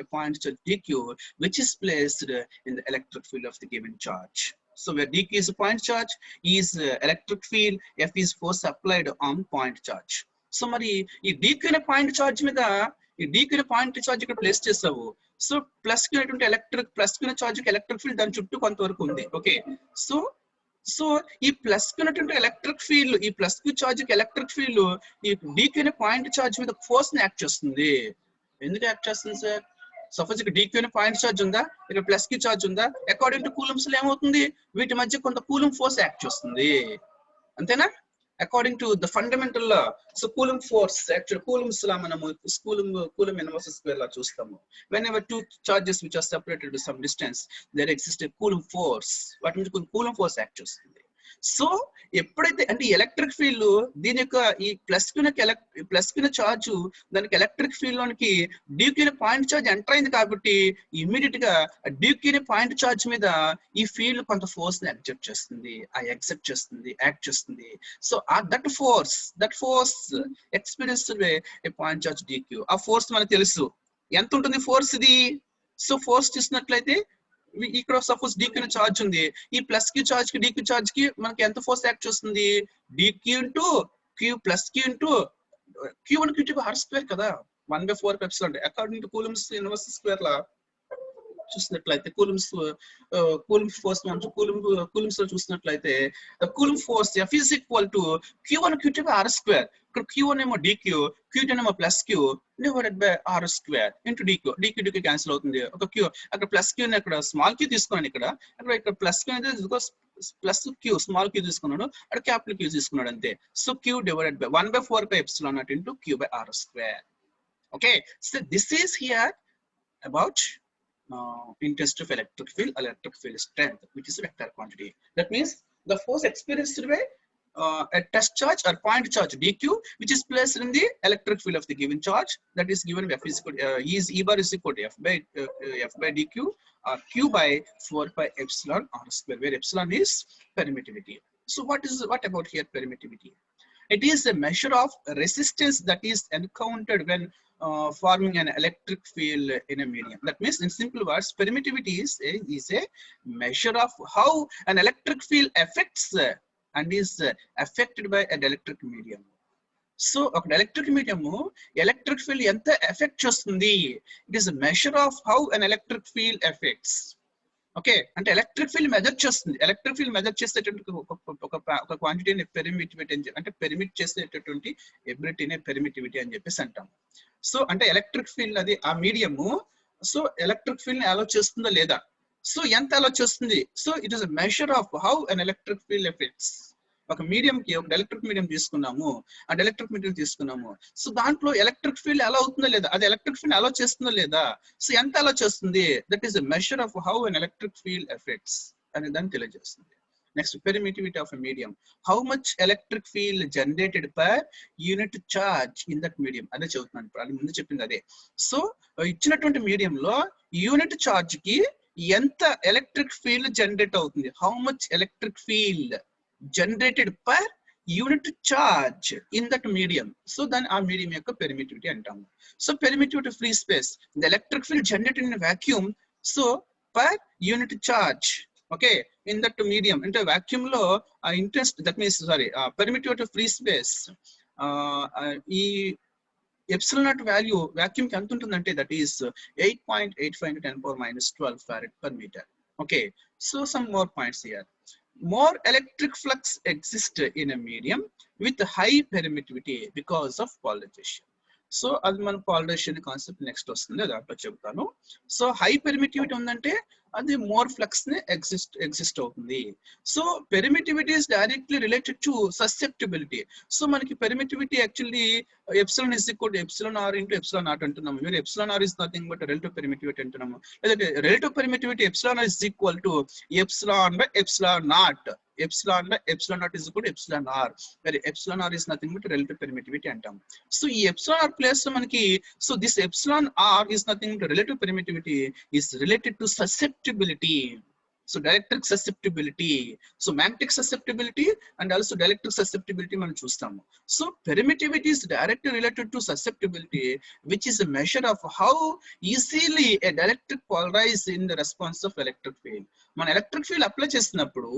a point charge dq which is placed in the electric field of the given charge. So where dq is a point charge, E is electric field, F is force applied on point charge. So మరి ఈ dq అనే point charge మీద ఈ dq అనే point charge ఇక్కడ place చేసావు. So plus q అనేటువంటి electric plus q charge electric field దాని చుట్టూ కొంతవరకు ఉంది. ఓకే, సో ఈ ప్లస్ q అనేటువంటి ఎలక్ట్రిక్ ఫీల్డ్ ఈ plus q charge electric field ఈ dq అనే పాయింట్ చార్జ్ మీద ఫోర్స్ ని యాక్ట్ చేస్తుంది. ఎందుకు యాక్ట్ చేస్తుంది సార్? సపోజ్ ఇక్కడ dq అనే పాయింట్ చార్జ్ ఉందా, ఇక్కడ ప్లస్ q చార్జ్ ఉందా, అకార్డింగ్ టు కూలమ్స్ లో ఏమవుతుంది? వీటి మధ్య కొంత కూలం ఫోర్స్ యాక్ట్ చేస్తుంది, అంతేనా? According to the fundamental law. So Coulomb force actual Coulomb's law మనము కూలం ఇన్వర్స్ స్క్వేర్ లా చూస్తాము. whenever two charges which are separated with some distance there exists a coulomb force. వాటి నుంచి కూలం ఫోర్స్ యాక్ట్ చేస్తుంది. So ఎప్పుడైతే అంటే electric field దీని యొక్క ఈ ప్లస్ కిన చార్జ్ దానికి ఎలక్ట్రిక్ ఫీల్డ్ లోనికి dq పాయింట్ చార్జ్ ఎంటర్ అయింది కాబట్టి ఇమ్మీడియట్ గా dq పాయింట్ చార్జ్ మీద ఈ ఫీల్డ్ కొంత ఫోర్స్ ని యాక్ట్ చేస్తుంది. So that force experienced by A point charge dq. ఆ ఫోర్స్ మనకు తెలుసు ఎంత ఉంటుంది ఫోర్స్ ఇది. సో ఫోర్స్ చూసినట్లయితే ఇక్కడ సపోజ్ dq చార్జ్ ఉంది, ఈ ప్లస్ q చార్జ్ కి dq చార్జ్ కి మనకి ఎంత ఫోర్స్ యాక్ట్ చేస్తుంది? dq into q plus q into q1 q2 r square కదా, 1/4 according to Coulomb's inverse square law చూసినట్లయితే కూలమ్స్ ఫోర్స్ కూలమ్స్ లో చూసినట్లయితే Coulomb force F is equal to q1 q2 r square. ఇక్కడ q1 ఏమో dq, q2 ఏమో plus q divided by r square into dq cancel అవుతుంది. ఒక q అక్కడ plus q ని అక్కడ స్మాల్ q తీసుకున్నాను, ఇక్కడ ప్లస్ q అనేది ప్లస్ q స్మాల్ q తీసుకున్నాడు, అక్కడ క్యాపిటల్ q తీసుకున్నాడు అంతే. So q divided by 1/4 into q by r square. Okay, so this is hear about intensity of electric field strength, which is a vector quantity. That means the force experienced by a test charge or point charge dq, which is placed in the electric field of the given charge. That is given F is equal, E bar is equal to F by dq or q by 4 pi epsilon r square, where epsilon is permittivity. So what about here permittivity? It is a measure of resistance that is encountered when forming an electric field in a medium. That means, in simple words, permittivity is a measure of how an electric field affects and is affected by an electric medium. So, ఒక electric medium electric field ఎంత effect చేస్తుంది, it is a measure of how an electric field affects. Okay, అంటే electric field measure చేస్తుంది. Electric field measure చేసేటువంటి ఒక క్వాంటిటీని permittivity అని చెప్పి, అంటే పెర్మిట్ చేసేటటువంటి ఎబిలిటీనే పెర్మిటివిటీ అని చెప్పేసి అంటాం. సో అంటే ఎలక్ట్రిక్ ఫీల్డ్ అది ఆ మీడియము, సో ఎలక్ట్రిక్ ఫీల్డ్ ని అలో చేస్తుందా లేదా, సో ఎంత అలో చేస్తుంది. So it is a measure of how an electric field effects. ఒక మీడియం కి ఒక ఎలక్ట్రిక్ మీడియం తీసుకున్నాము, ఆ ఎలక్ట్రిక్ మీడియం తీసుకున్నాము, సో దాంట్లో ఎలక్ట్రిక్ ఫీల్డ్ అలా అవుతుందా లేదా, అది ఎలక్ట్రిక్ ఫీల్డ్ అలో చేస్తుందా లేదా, సో ఎంత అలో చేస్తుంది, that is a measure of how an electric field effects అనే దాన్ని తెలియజేస్తుంది. Next, permittivity of a medium, how much electric field generated per unit charge in that medium. అదే చదువుతున్నాను, అది ముందు చెప్పింది అదే. సో ఇచ్చినటువంటి మీడియంలో యూనిట్ చార్జ్ కి ఎంత ఎలక్ట్రిక్ ఫీల్డ్ జనరేట్ అవుతుంది, how much electric field generated per unit charge in that medium. So then our medium యొక్క permittivity అంటాము. So permittivity free space, the electric field generated in a vacuum, so per unit charge, okay, in that medium, into vacuum లో interest, that means permittivity free space ఈ epsilon naught value vacuum కి ఎంత ఉంటుందంటే that is 8.85 into 10 power minus 12 farad per meter. Okay, so some more points here. More electric flux exists in a medium with high permittivity because of polarization. So అది మన polarization concept next వస్తుంది, దాంట్లో చెబుతాను. So high permittivity ఉందంటే అది more flux ని exist అవుతుంది. So permittivity is directly related to susceptibility. So మనకి permittivity actually epsilon is equal to epsilon r into epsilon naught అంటున్నాము. మీరు epsilon are is nothing but relative permittivity అంటున్నాము. లేదంటే relative permittivity epsilon are is equal to epsilon by epsilon naught. Epsilon by epsilon naught is equal to epsilon r, where epsilon r is nothing but relative permittivity అంటాం. So ఈ epsilon r place లో మనకి, so this epsilon r is nothing but relative permittivity is related to susceptibility. So dielectric susceptibility, so magnetic susceptibility and also dielectric susceptibility మనం చూస్తాము. So permittivity is directly related to susceptibility, which is a measure of how easily a dielectric polarizes in the response of electric field. మన electric field apply చేసినప్పుడు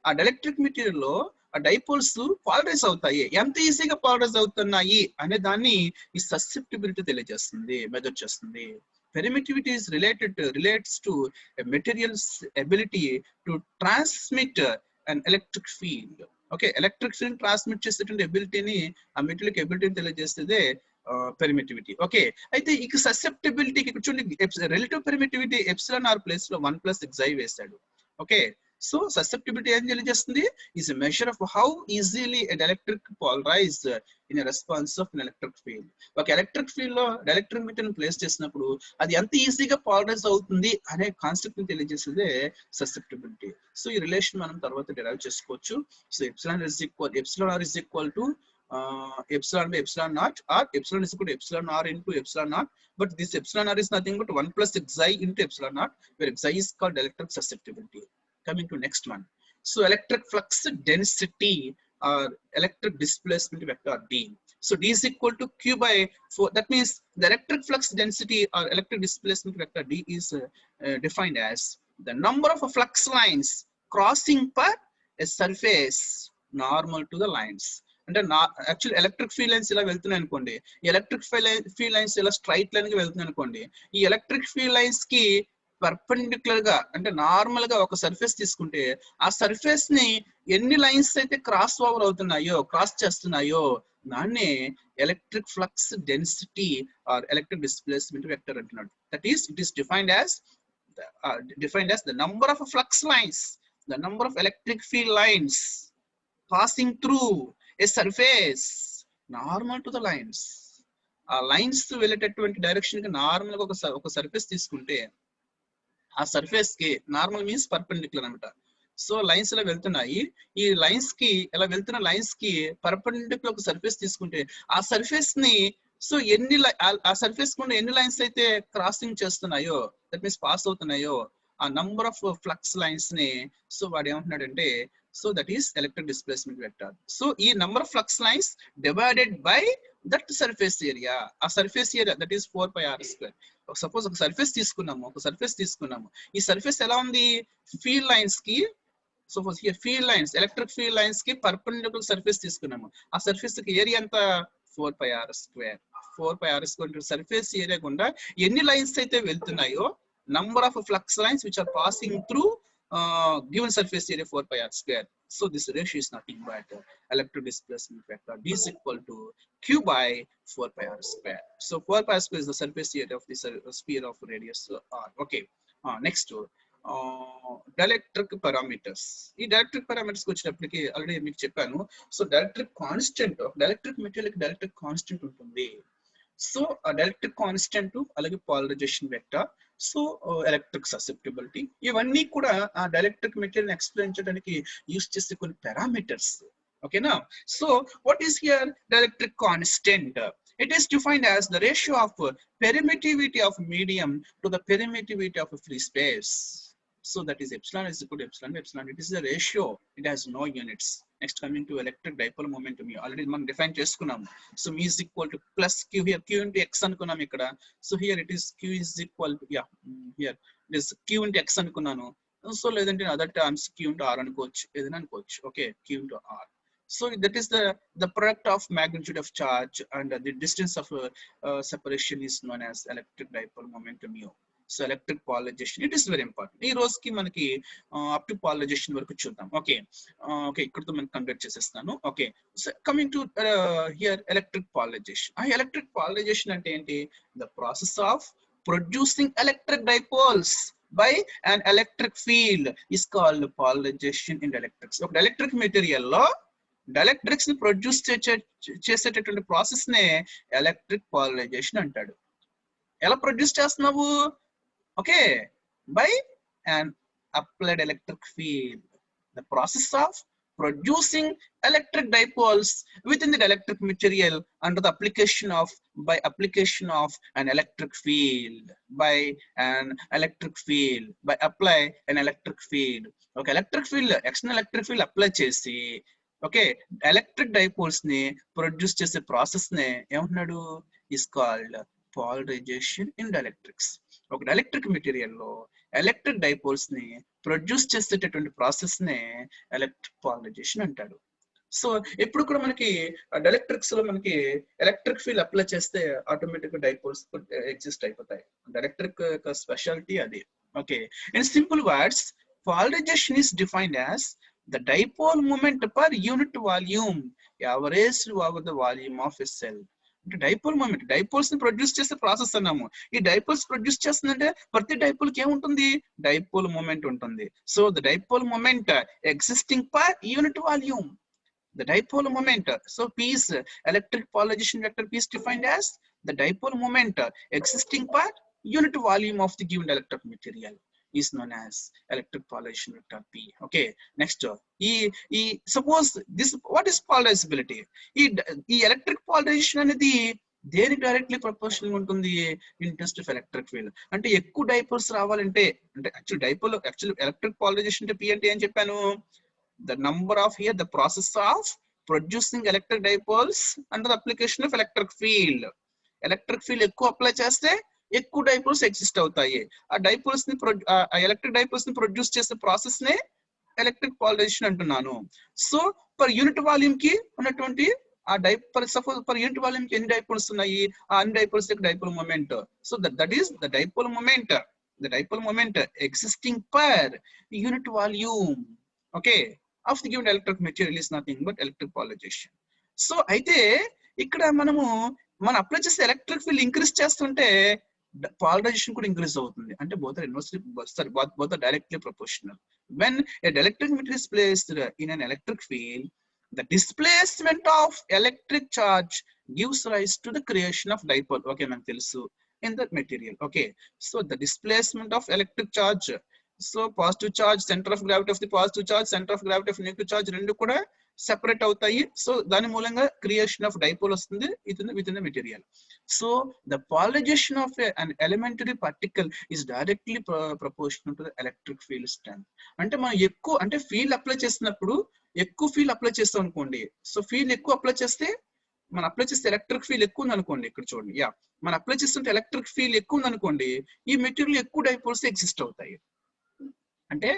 ఆ dielectric material లో ఆ dipoles polarise అవుతాయి, ఎంత ఈజీగా పాలరైజ్ అవుతున్నాయి అనే దాన్ని ఈ ససెప్టిబిలిటీ తెలియజేస్తుంది, మెజర్ చేస్తుంది. Permittivity is relates to a material's ability to transmit an electric field. Okay, electric field transmit చేసేటువంటి ఎబిలిటీని, ఆ మెటీరియల్ ఎబిలిటీని తెలియజేసేదే పెర్మిటివిటీ. ఓకే, అయితే ఇక ససెప్టిబిలిటీకి చూడండి, relative permittivity epsilon R place లో 1 + xi వేశాడు. ఓకే, సో ససెప్టిబిలిటీ ఏం తెలియజేస్తుంది, is a measure of how easily a dielectric polarise in a response of electric field. ఒక ఎలక్ట్రిక్ ఫీల్డ్ లో డైఎలక్ట్రిక్ మెటీరియల్ ప్లేస్ చేసినప్పుడు అది ఎంత ఈజీగా పాలరైజ్ అవుతుంది అనే కాన్సెప్ట్ ని తెలియజేసేదే ససెప్టిబిలిటీ. సో ఈ రిలేషన్ మనం తర్వాత డిరైవ్ చేసుకోవచ్చు. So epsilon are is equal to epsilon by epsilon naught, or epsilon is equal to epsilon r into epsilon naught, but this epsilon r is nothing but 1 + xi into epsilon naught, where xi is called electric susceptibility. Coming to next one, so electric flux density or electric displacement vector d. So d is equal to q by 4. That means the electric flux density or electric displacement vector d is defined as the number of flux lines crossing per a surface normal to the lines. అంటే actual electric field lines ఇలా వెళ్తున్నాయి అనుకోండి, ఈ electric field lines ఇలా straight line గా వెళ్తున్నాయి అనుకోండి, ఈ ఎలక్ట్రిక్ ఫీల్డ్ లైన్స్ కి పర్పెండిక్యులర్ గా అంటే నార్మల్ గా ఒక సర్ఫేస్ తీసుకుంటే ఆ సర్ఫేస్ ని ఎన్ని లైన్స్ అయితే క్రాస్ ఓవర్ అవుతున్నాయో, క్రాస్ చేస్తున్నాయో దాన్నే electric flux density or electric displacement vector అంటున్నాడు. That is it is defined as the number of flux lines, the number of electric field lines passing through a surface normal to the lines. ఆ lines వెళ్ళేటటువంటి direction కి normal గా ఒక surface తీసుకుంటే ఆ surface కి normal means perpendicular అనమాట. So lines ఇలా వెళ్తున్నాయి, ఈ లైన్స్ కి ఇలా వెళ్తున్న లైన్స్ కి పర్పెండిక్యులర్ ఒక సర్ఫేస్ తీసుకుంటే ఆ సర్ఫేస్ ని సో ఆ సర్ఫేస్ కుండా ఎన్ని లైన్స్ అయితే క్రాసింగ్ చేస్తున్నాయో, దట్ మీన్స్ పాస్ అవుతున్నాయో, ఆ నంబర్ ఆఫ్ ఫ్లక్స్ లైన్స్ ని సో వాడు ఏమంటున్నాడంటే so that is electric displacement vector. So ఈ number of flux lines divided by that surface area, ఆ surface area that is 4πr². Suppose ఒక surface తీసుకున్నాము, ఈ సర్ఫేస్ ఎలా ఉంది, ఫీల్డ్ లైన్స్ కి suppose here field lines, electric field lines కి perpendicular surface తీసుకున్నాము, ఆ సర్ఫేస్ కి ఏరియా ఎంత 4πr². 4πr² సర్ఫేస్ ఏరియా గుండా ఎన్ని లైన్స్ అయితే వెళ్తున్నాయో, number of flux lines which are passing through given surface area 4πr². So this ratio is nothing but electric displacement vector D is equal to Q by 4πr². So 4πr² is the surface area of the sphere of radius r. Okay. Next dielectric parameters. ఈ dielectric parameters వచ్చేటప్పటికి already మీకు చెప్పాను. So dielectric constant of dielectric material కి dielectric constant ఉంటుంది. So dielectric constant అలాగే polarization vector, so electric susceptibility, ఇవన్నీ కూడా ఆ డైఎలక్ట్రిక్ మెటీరియల్ ఎక్స్ప్లెయిన్ చేయడానికి యూస్ చేసే కొన్ని పారామీటర్స్. ఓకేనా? So what is here dielectric constant? It is defined as the ratio of permittivity of medium to the permittivity of a free space. So that is epsilon is equal to epsilon. It is a ratio. It has no units. Next, coming to electric dipole moment, already మనం define చేసుకున్నాము. So mu is equal to plus q, here q into x అనుకున్నాము ఇక్కడ. So here it is q is equal to here it is q into x అనుకున్నాను. So లేదంటే other terms q into r అనుకోవచ్చు, ఏదైనా అనుకోవచ్చు. Okay, q into r. So that is the product of magnitude of charge and the distance of separation is known as electric dipole moment mu. So electric polarization, it is very important. ఈ రోజుకి మనకి up to polarization వరకు చూద్దాం. Okay ఇక్కడతో మనం complete చేసేస్తాను. Okay, so coming to hear electric polarization. ఆ electric polarization అంటే ఏంటి? The process of producing electric dipoles by an electric field is called polarization in electrics. ఒక ఎలక్ట్రిక్ మెటీరియల్ లో డైఎలక్ట్రిక్స్ ని ప్రొడ్యూస్ చేసేటటువంటి ప్రాసెస్ నే ఎలక్ట్రిక్ polarization అంటాడు. ఎలా ప్రొడ్యూస్ చేస్తున్నావు? Okay, by an applied electric field. The process of producing electric dipoles within the electric material under the application of an electric field, by apply an electric field. Okay, electric field, external electric field apply చేసి okay electric dipoles ని produce చేసే process నే ఏమంటున్నాడు? Is called polarization in dielectrics. ఒక dielectric material లో electric dipoles ని produce చేసేటటువంటి process నే ఎలక్ట్రిక్ polarization అంటాడు. సో ఎప్పుడు కూడా మనకి డైఎలక్ట్రిక్స్ లో మనకి ఎలక్ట్రిక్ ఫీల్డ్ అప్లై చేస్తే ఆటోమేటిక్ గా డైపోల్స్ ఎగ్జిస్ట్ అయిపోతాయి. డైఎలక్ట్రిక్ యొక్క స్పెషాలిటీ అది. Okay, in simple words, polarization is defined as the dipole moment per unit volume averaged over the volume of a cell. Dipole moment, dipoles ని produce చేసే process అన్నాము. ఈ dipoles produce చేస్తుందంటే ప్రతి dipole కి ఏముంటుంది? డైపోల్ మూమెంట్ ఉంటుంది. So the dipole moment existing per unit volume, the dipole moment. So P is electric polarization vector P is defined as the dipole moment existing per unit volume of the given electric material is known as electric polarization vector P. Okay, next suppose this, what is polarizability? ఈ electric polarization అనేది దేనికి directly proportional ఉంటుంది? Interest of electric field. అంటే ఎక్కువ dipoles రావాలంటే, అంటే actual electric polarization అంటే P అంటే ఏం చెప్పాను? the number of here the process of producing electric dipoles under the application of electric field. Electric field ఎక్కువ అప్లై చేస్తే ఎక్కువ డైపోల్స్ ఎగ్జిస్ట్ అవుతాయి. ఆ డైపోల్స్ ని ఎలక్ట్రిక్ డైపోల్స్ ని ప్రొడ్యూస్ చేసే ప్రాసెస్ నే ఎలక్ట్రిక్ polarization అంటున్నాను. సో పర్ యూనిట్ వాల్యూమ్ కి ఉన్నటువంటి ఆ సపోజ్ పర్ యూనిట్ వాల్యూమ్ కి ఎన్ని డైపోల్స్ ఉన్నాయి, ఆ అన్ని డైపోల్స్ యొక్క dipole moment. So that is the dipole moment existing per unit volume okay of the given electric material is nothing but electric polarization. So అయితే ఇక్కడ మనం అప్లై చేసే ఎలక్ట్రిక్ ఫీల్డ్ ఇంక్రీజ్ చేస్తుంటే polarization కూడా ఇంక్రీజ్ అవుతుంది. అంటే both are directly proportional. When a dielectric material is placed in an electric field, the displacement of electric charge gives rise to the creation of dipole. Okay, మనకు తెలుసు in that material. Okay, so the displacement of electric charge, so positive charge, centre of gravity of the positive charge, centre of gravity of negative charge రెండు కూడా separate అవుతాయి. So దాని మూలంగా creation of dipole వస్తుంది within the material. So the polarisation of an elementary particle is directly proportional to the electric field strength. అంటే మనం ఎక్కువ అంటే ఫీల్డ్ అప్లై చేసినప్పుడు ఎక్కువ ఫీల్డ్ అప్లై చేస్తాం అనుకోండి. సో ఫీల్డ్ ఎక్కువ అప్లై చేస్తే మనం అప్లై చేస్తే ఎలక్ట్రిక్ ఫీల్డ్ ఎక్కువ ఉంది అనుకోండి, ఇక్కడ చూడండి, యా మనం అప్లై చేస్తుంటే ఎలక్ట్రిక్ ఫీల్డ్ ఎక్కువ ఉంది అనుకోండి, ఈ మెటీరియల్ ఎక్కువ డైపోల్స్ ఎగ్జిస్ట్ అవుతాయి. అంటే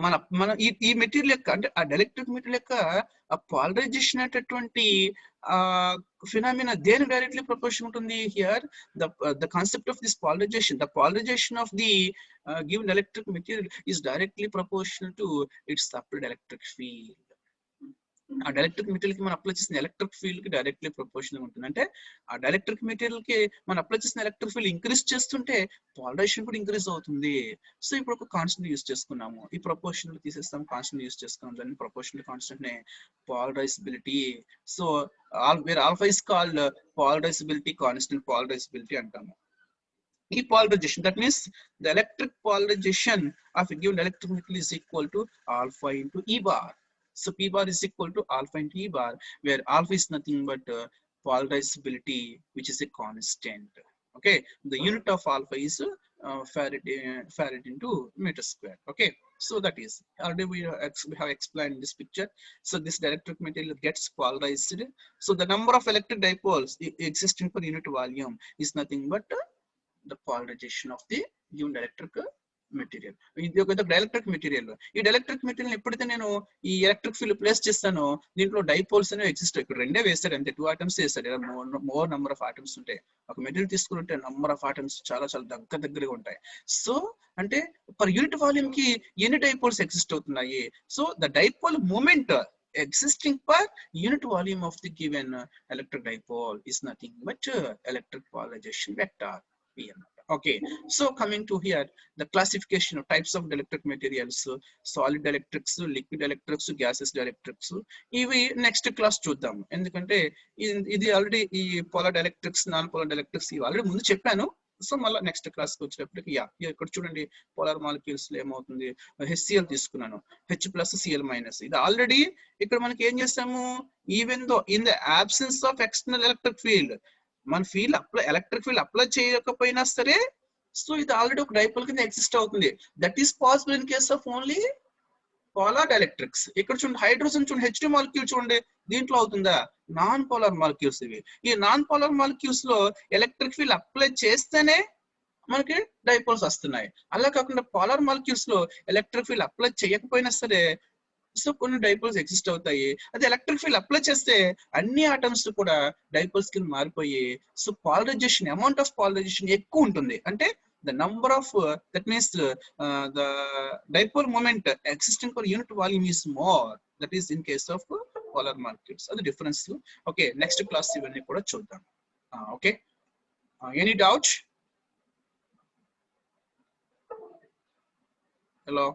మన ఈ మెటీరియల్ యొక్క అంటే ఆ ఎలక్ట్రిక్ మెటీరియల్ యొక్క ఆ పోలరైజేషన్ అనేటటువంటి ఫినామినా దేని డైరెక్ట్లీ ప్రపోర్షన్ ఉంటుంది. Here the concept of this polarisation, the polarisation of the given electric material is directly proportional to its applied electric field. ఆ డైఎలక్ట్రిక్ మెటీరియల్ కి మనం అప్లై చేసిన ఎలక్ట్రిక్ ఫీల్డ్ కి డైరెక్ట్లీ ప్రపోర్షనల్ ఉంటుంది. అంటే ఆ డైఎలక్ట్రిక్ మెటీరియల్ కి మనం అప్లై చేసిన ఎలక్ట్రిక్ ఫీల్డ్ ఇంక్రీజ్ చేస్తుంటే పోలరైజేషన్ కూడా ఇంక్రీజ్ అవుతుంది. సో ఇప్పుడు ఒక కాన్స్టెంట్ యూజ్ చేసుకున్నాము, ఈ ప్రపోర్షనల్ తీసేస్తాం, కాన్స్టెంట్ యూజ్ చేసుకున్నాం, దాన్ని ప్రపోర్షనల్ కాన్స్టెంట్ నే polarisability. So where alpha is called polarisability constant, polarisability అంటాము. ఈ polarization, that means the electric polarization of a given electric material is equal to alpha into E bar. So P bar is equal to alpha into E bar, where alpha is nothing but polarizability, which is a constant. Okay, the unit of alpha is farad into meter square. Okay, so that is already we have explained this picture. So this dielectric material gets polarized. So the number of electric dipoles existing per unit volume is nothing but the polarization of the given electric material. ఇది ఒక dielectric material. ఈ dielectric material ఎప్పుడైతే నేను ఈ electric field place చేస్తానో దీంట్లో dipoles అనేవి exist. ఇక్కడ రెండే వేస్తాడు అంతే, 2 ఆటమ్స్ వేస్తాడు. మోర్ నెంబర్ ఆఫ్ ఆటమ్స్ ఉంటాయి. ఒక మెటీరియల్ తీసుకుంటే నెంబర్ ఆఫ్ ఆటమ్స్ చాలా చాలా దగ్గరగా ఉంటాయి. సో అంటే పర్ యూనిట్ వాల్యూమ్ కి ఎన్ని డైపోల్స్ ఎగ్జిస్ట్ అవుతున్నాయి. So the dipole moment existing per unit volume of the given electric dipole is nothing but electric polarization vector P. Okay, so coming to here the classification of types of dielectric materials, solid dielectrics, liquid dielectrics, gaseous dielectrics. ఇవి next class చూద్దాం. ఎందుకంటే ఇది already ఈ polar dielectrics, non polar dielectrics ఇవి already ముందు చెప్పాను. So మళ్ళీ next class కి వచ్చేటప్పటికి ఇక్కడ చూడండి పోలార్ మాలిక్యూల్స్ లో ఏమవుతుంది, HCl తీసుకున్నాను, H+Cl-. ఇది ఆల్రెడీ ఇక్కడ మనకి ఏం చేస్తాము, even though in the absence of external electric field, మన field apply electric field apply చేయకపోయినా సరే, సో ఇది ఆల్రెడీ ఒక డైపోల్ కింద ఎగ్జిస్ట్ అవుతుంది. That is possible in case of only polar dielectrics. ఇక్కడ చూడండి హైడ్రోజన్ చూడండి, H2 మాలిక్యూల్ చూడండి, దీంట్లో అవుతుందా, నాన్ పోలార్ మాలిక్యూల్స్ ఇవి. ఈ నాన్ పోలార్ మాలిక్యూల్స్ లో ఎలక్ట్రిక్ ఫీల్డ్ అప్లై చేస్తేనే మనకి డైపోల్స్ వస్తున్నాయి. అలా కాకుండా పోలార్ మాలిక్యూల్స్ లో ఎలక్ట్రిక్ ఫీల్డ్ అప్లై చేయకపోయినా సరే సో కొన్ని డైపోల్స్ ఎగ్జిస్ట్ అవుతాయి. అదే ఎలక్ట్రిక్ ఫీల్డ్ అప్లై చేస్తే అన్ని ఆటమ్స్ కూడా డైపోల్స్ కింద మారిపోయి so polarisation, amount of polarisation ఎక్కువ ఉంటుంది. అంటే the number of that means the dipole moment existing per unit volume is more. That is in case of polar molecules. That's the difference. Okay, next class ivanni kuda chuddam. Okay, any doubt? Hello.